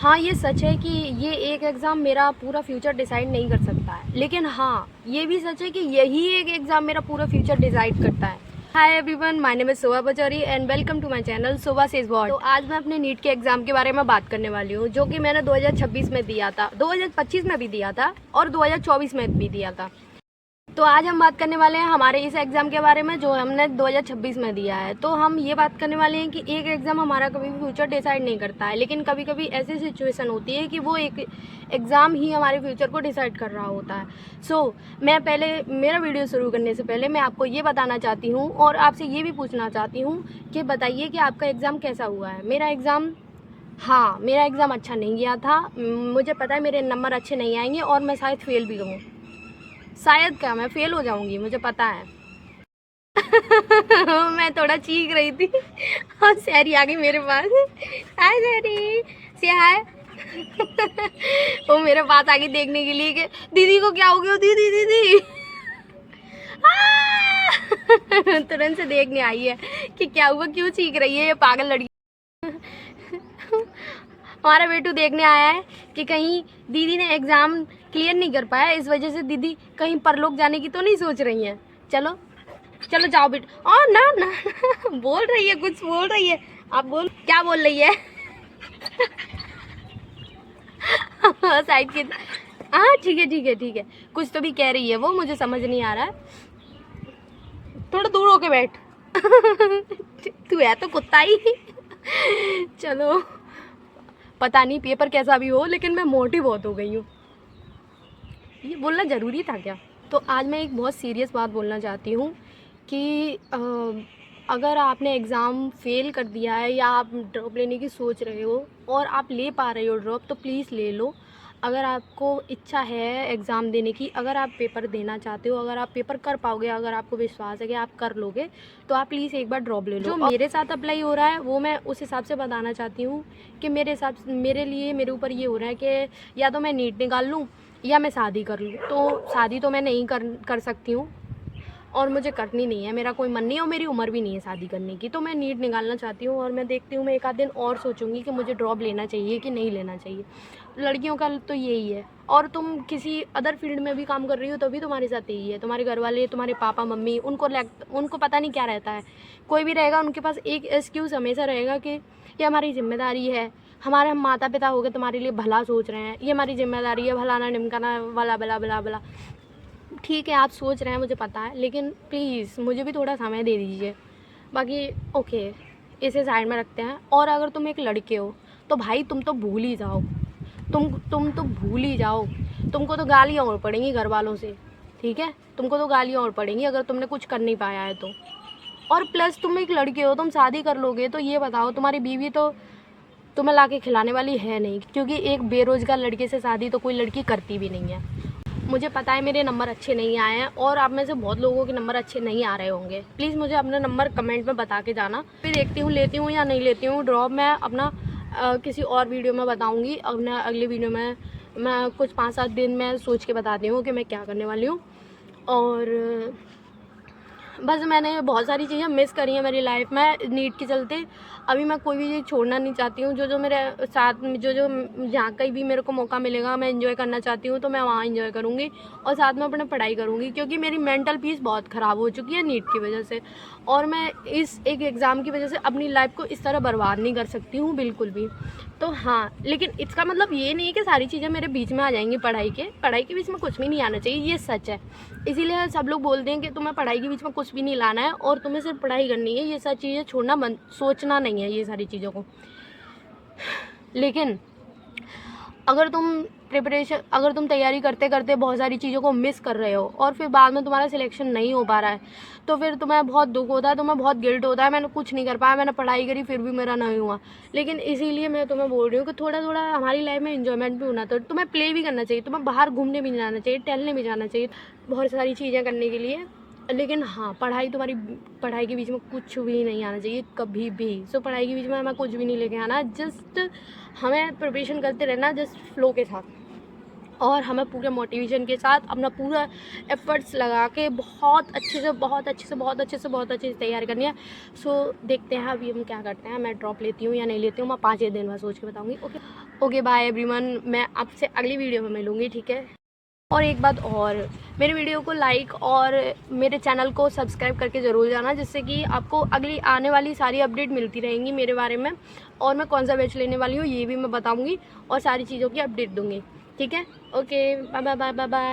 हाँ, ये सच है कि ये एक एग्ज़ाम मेरा पूरा फ्यूचर डिसाइड नहीं कर सकता है, लेकिन हाँ, ये भी सच है कि यही एक एग्ज़ाम मेरा पूरा फ्यूचर डिसाइड करता है। Hi everyone, my name is Shobha Pachauri and welcome to my channel Shobha says what. तो आज मैं अपने नीट के एग्ज़ाम के बारे में बात करने वाली हूँ, जो कि मैंने 2026 में दिया था, 2025 में भी दिया था और 2024 में भी दिया था। तो आज हम बात करने वाले हैं हमारे इस एग्ज़ाम के बारे में जो हमने 2026 में दिया है। तो हम ये बात करने वाले हैं कि एक एग्ज़ाम हमारा कभी भी फ्यूचर डिसाइड नहीं करता है, लेकिन कभी कभी ऐसी सिचुएशन होती है कि वो एक एग्ज़ाम ही हमारे फ्यूचर को डिसाइड कर रहा होता है। मैं पहले मेरा वीडियो शुरू करने से पहले मैं आपको ये बताना चाहती हूँ और आपसे ये भी पूछना चाहती हूँ कि बताइए कि आपका एग्ज़ाम कैसा हुआ है। मेरा एग्ज़ाम अच्छा नहीं गया था। मुझे पता है मेरे नंबर अच्छे नहीं आएंगे और मैं शायद फेल भी हूँ। शायद क्या, मैं फेल हो जाऊंगी, मुझे पता है। मैं थोड़ा चीख रही थी और सैरी आ गई मेरे पास। हाय सैरी, से हाय। वो मेरे पास आ गई देखने के लिए कि दीदी को क्या हो गया, दीदी दीदी। तुरंत से देखने आई है कि क्या हुआ, क्यों चीख रही है ये पागल लड़की। हमारा बेटू देखने आया है कि कहीं दीदी ने एग्ज़ाम क्लियर नहीं कर पाया, इस वजह से दीदी कहीं परलोक जाने की तो नहीं सोच रही हैं। चलो चलो जाओ बेटा। और ना ना बोल रही है, कुछ बोल रही है। आप बोल, क्या बोल रही है? साइड के, हाँ ठीक है ठीक है ठीक है, कुछ तो भी कह रही है वो, मुझे समझ नहीं आ रहा है। थोड़ा दूर होके बैठ। तू है तो कुत्ता ही। चलो, पता नहीं पेपर कैसा भी हो, लेकिन मैं मोटी बहुत हो गई हूँ। ये बोलना ज़रूरी था क्या? तो आज मैं एक बहुत सीरियस बात बोलना चाहती हूँ कि अगर आपने एग्ज़ाम फ़ेल कर दिया है या आप ड्रॉप लेने की सोच रहे हो और आप ले पा रहे हो ड्रॉप, तो प्लीज़ ले लो। अगर आपको इच्छा है एग्ज़ाम देने की, अगर आप पेपर देना चाहते हो, अगर आप पेपर कर पाओगे, अगर आपको विश्वास है कि आप कर लोगे, तो आप प्लीज़ एक बार ड्रॉप ले लो। जो मेरे साथ अप्लाई हो रहा है वो मैं उस हिसाब से बताना चाहती हूँ कि मेरे ऊपर ये हो रहा है कि या तो मैं नीट निकाल लूँ या मैं शादी कर लूँ। तो शादी तो मैं नहीं कर सकती हूँ और मुझे करनी नहीं है, मेरा कोई मन नहीं है और मेरी उम्र भी नहीं है शादी करने की। तो मैं नीट निकालना चाहती हूँ और मैं देखती हूँ, मैं एक आध दिन और सोचूंगी कि मुझे ड्रॉप लेना चाहिए कि नहीं लेना चाहिए। लड़कियों का तो यही है, और तुम किसी अदर फील्ड में भी काम कर रही हो तो भी तुम्हारे साथ यही है। तुम्हारे घर वाले, तुम्हारे पापा मम्मी, उनको पता नहीं क्या रहता है, कोई भी रहेगा उनके पास एक एक्सक्यूज़ हमेशा रहेगा कि ये हमारी जिम्मेदारी है, हम माता पिता हो गए, तुम्हारे लिए भला सोच रहे हैं, ये हमारी जिम्मेदारी है, भलाना निमकाना वाला बला बला बला। ठीक है, आप सोच रहे हैं, मुझे पता है, लेकिन प्लीज़ मुझे भी थोड़ा समय दे दीजिए। बाकी ओके, इसे साइड में रखते हैं। और अगर तुम एक लड़के हो तो भाई तुम तो भूल ही जाओ, तुम तो भूल ही जाओ। तुमको तो गालियाँ और पड़ेंगी घर वालों से, ठीक है? तुमको तो गालियाँ और पड़ेंगी अगर तुमने कुछ कर नहीं पाया है तो। और प्लस तुम एक लड़के हो, तुम शादी कर लोगे तो ये बताओ, तुम्हारी बीवी तो तुम्हें ला के खिलाने वाली है नहीं, क्योंकि एक बेरोज़गार लड़के से शादी तो कोई लड़की करती भी नहीं है। मुझे पता है मेरे नंबर अच्छे नहीं आए हैं और आप में से बहुत लोगों के नंबर अच्छे नहीं आ रहे होंगे। प्लीज़ मुझे अपना नंबर कमेंट में बता के जाना, फिर देखती हूँ लेती हूँ या नहीं लेती हूँ ड्रॉप। मैं अपना किसी और वीडियो में बताऊँगी। अपना अगले वीडियो में मैं कुछ 5-7 दिन में सोच के बताती हूँ कि मैं क्या करने वाली हूँ। और बस मैंने बहुत सारी चीज़ें मिस करी हैं मेरी लाइफ में नीट के चलते। अभी मैं कोई भी चीज़ छोड़ना नहीं चाहती हूँ। जो मेरे साथ जो जहाँ कहीं भी मेरे को मौका मिलेगा, मैं एंजॉय करना चाहती हूँ तो मैं वहाँ एंजॉय करूँगी और साथ में अपना पढ़ाई करूँगी, क्योंकि मेरी मेंटल पीस बहुत ख़राब हो चुकी है नीट की वजह से। और मैं इस एक एग्ज़ाम की वजह से अपनी लाइफ को इस तरह बर्बाद नहीं कर सकती हूँ बिल्कुल भी। तो हाँ, लेकिन इसका मतलब ये नहीं है कि सारी चीज़ें मेरे बीच में आ जाएंगी। पढ़ाई के बीच में कुछ भी नहीं आना चाहिए, ये सच है। इसीलिए सब लोग बोलते हैं कि तुम्हें पढ़ाई के बीच में कुछ भी नहीं लाना है और तुम्हें सिर्फ पढ़ाई करनी है। ये सारी चीज़ें छोड़ना, सोचना नहीं है ये सारी चीज़ों को। लेकिन अगर तुम तैयारी करते करते बहुत सारी चीज़ों को मिस कर रहे हो और फिर बाद में तुम्हारा सिलेक्शन नहीं हो पा रहा है, तो फिर तुम्हें बहुत दुख होता है, तुम्हें बहुत गिल्ट होता है, मैंने कुछ नहीं कर पाया, मैंने पढ़ाई करी फिर भी मेरा नहीं हुआ। लेकिन इसीलिए मैं तुम्हें बोल रही हूँ कि थोड़ा थोड़ा हमारी लाइफ में एंजॉयमेंट भी होना, तो तुम्हें प्ले भी करना चाहिए, तुम्हें बाहर घूमने भी जाना चाहिए, टहलने भी जाना चाहिए, बहुत सारी चीज़ें करने के लिए। लेकिन हाँ, पढ़ाई के बीच में कुछ भी नहीं आना चाहिए कभी भी। पढ़ाई के बीच में हमें कुछ भी नहीं लेके आना, जस्ट हमें प्रिपरेशन करते रहना, जस्ट फ्लो के साथ। और हमें पूरे मोटिवेशन के साथ अपना पूरा एफर्ट्स लगा के बहुत अच्छे से तैयार करनी है। सो देखते हैं अभी हम क्या करते हैं, मैं ड्रॉप लेती हूँ या नहीं लेती हूँ, मैं 5 दिन बाद सोच के बताऊँगी। ओके बाय एवरीवन, मैं आपसे अगली वीडियो में मिलूँगी, ठीक है। और एक बात और, मेरे वीडियो को लाइक और मेरे चैनल को सब्सक्राइब करके ज़रूर जाना, जिससे कि आपको अगली आने वाली सारी अपडेट मिलती रहेंगी मेरे बारे में, और मैं कौन सा बैच लेने वाली हूँ ये भी मैं बताऊँगी और सारी चीज़ों की अपडेट दूँगी, ठीक है। Okay bye bye bye bye bye.